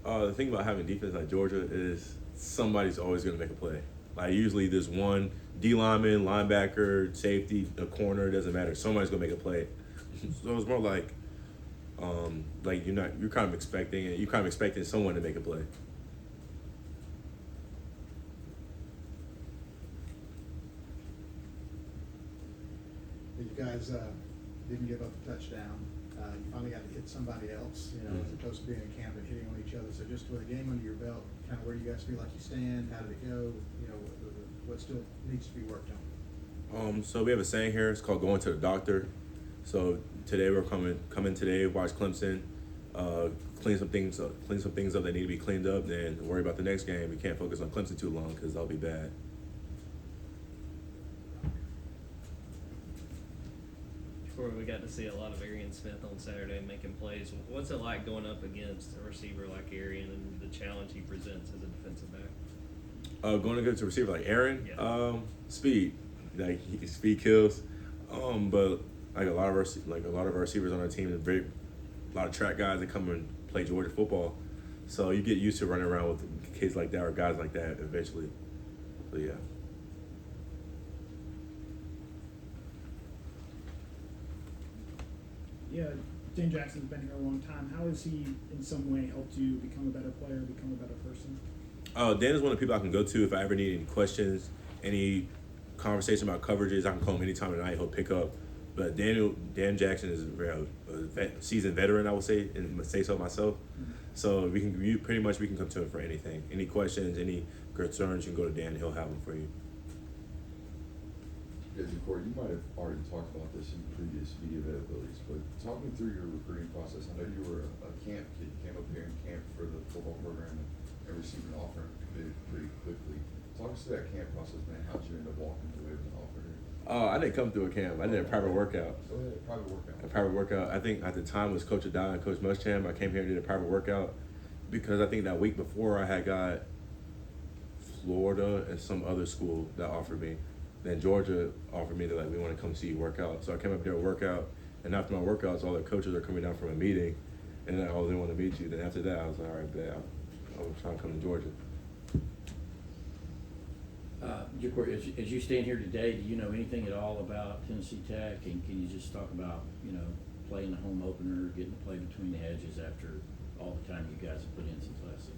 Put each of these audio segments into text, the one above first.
The thing about having defense like Georgia is somebody's always going to make a play. Like usually there's one D lineman, linebacker, safety, a corner, it doesn't matter. Somebody's going to make a play. So it's more like you're kind of expecting it. You're kind of expecting someone to make a play. You guys didn't give up a touchdown. You finally got to hit somebody else, as opposed to being in camp and hitting on each other. So just with a game under your belt, kind of where do you guys feel like you stand? How did it go? What still needs to be worked on? So we have a saying here. It's called going to the doctor. So today we're coming today, watch Clemson, clean some things up that need to be cleaned up, then worry about the next game. We can't focus on Clemson too long because that'll be bad. JaCorey, we got to see a lot of Arian Smith on Saturday making plays. What's it like going up against a receiver like Arian and the challenge he presents as a defensive back? Going against a receiver like Aaron, Yeah. Speed, speed kills. But like a lot of our receivers on our team, a lot of track guys that come and play Georgia football. So you get used to running around with kids like that or guys like that eventually. So yeah. Yeah, Dane Jackson's been here a long time. How has he, in some way, helped you become a better player, become a better person? Dan is one of the people I can go to if I ever need any questions, any conversation about coverages. I can call him anytime of the night. He'll pick up. But Dan Jackson is a seasoned veteran, I would say, and say so myself. Mm-hmm. So we can come to him for anything, any questions, any concerns. You can go to Dan. He'll have them for you. Yeah, JaCorey, you might have already talked about this in previous media availabilities, but talk me through your recruiting process. I know you were a camp kid. You came up here in camp for the football program and received an offer and committed pretty quickly. Talk us through that camp process, man. How'd you end up walking away with an offer here? I didn't come through a camp. I did a private workout. Go ahead, private workout. A private workout. I think at the time it was Coach Adai and Coach Muschamp. I came here and did a private workout because I think that week before I had got Florida and some other school that offered me. Then Georgia offered me we want to come see you work out. So I came up there to work out, and after my workouts, all the coaches are coming down from a meeting, and then they want to meet you. Then after that, I was like, all right, bet. I was trying to come to Georgia. JaCorey, as you stand here today, do you know anything at all about Tennessee Tech? And can you just talk about, playing the home opener, getting to play between the hedges after all the time you guys have put in since last season?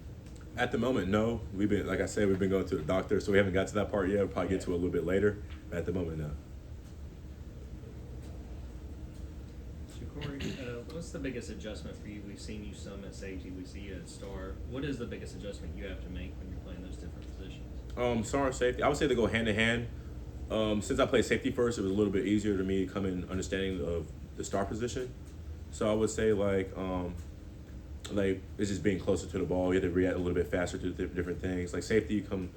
At the moment, no. We've been going to the doctor, so we haven't got to that part yet. We'll probably get to it a little bit later. But at the moment, no. JaCorey, what's the biggest adjustment for you? We've seen you some at safety. We see you at star. What is the biggest adjustment you have to make when you're playing those different positions? Star and safety, I would say they go hand in hand. Since I played safety first, it was a little bit easier to me to come in understanding of the star position. So I would say it's just being closer to the ball. You have to react a little bit faster to different things. Like safety, you come,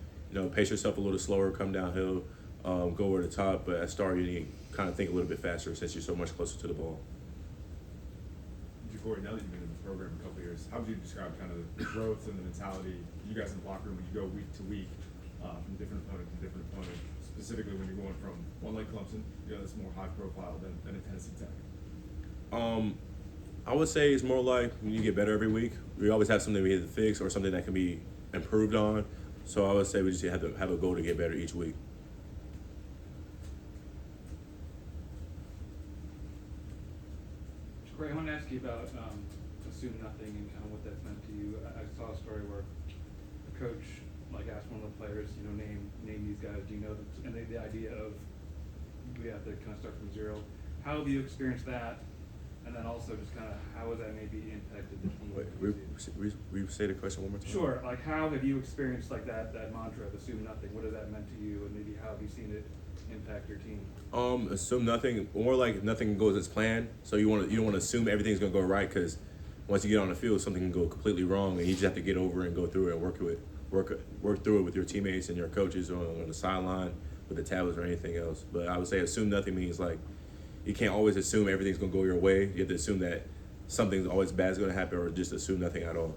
pace yourself a little slower, come downhill, go over the top. But at star, you need to kind of think a little bit faster since you're so much closer to the ball. JaCorey, now that you've been in the program a couple of years, how would you describe kind of the growth and the mentality you guys in the locker room when you go week to week from different opponent to different opponent, specifically when you're going from one like Clemson, that's more high profile than a Tennessee Tech? I would say it's more like when you get better every week. We always have something we have to fix or something that can be improved on. So I would say we just have to have a goal to get better each week. JaCorey, I want to ask you about Assume Nothing and kind of what that's meant to you. I saw a story where the coach asked one of the players, name these guys. Do you know them? And the idea of we have to kind of start from zero. How have you experienced that? And then also just kind of how has that maybe impacted the team? Wait, we say the question one more time? Sure. How have you experienced that mantra of assume nothing? What has that meant to you? And maybe how have you seen it impact your team? Assume nothing, or nothing goes as planned. So you don't want to assume everything's gonna go right because once you get on the field, something can go completely wrong, and you just have to get over it and go through it and work through it with your teammates and your coaches or on the sideline with the tablets or anything else. But I would say assume nothing means you can't always assume everything's gonna go your way. You have to assume that something's always bad is gonna happen, or just assume nothing at all.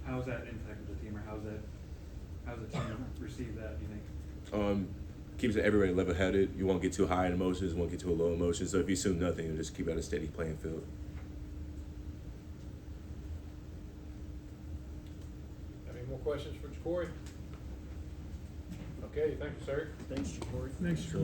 How has that impacted the team, or how's the team received that? Do you think? Keeps everybody level-headed. You won't get too high in emotions, won't get too low emotions. So if you assume nothing, you'll just keep at a steady playing field. Any more questions for JaCorey? Okay, thank you, sir. Thanks, JaCorey. Thanks, Troy.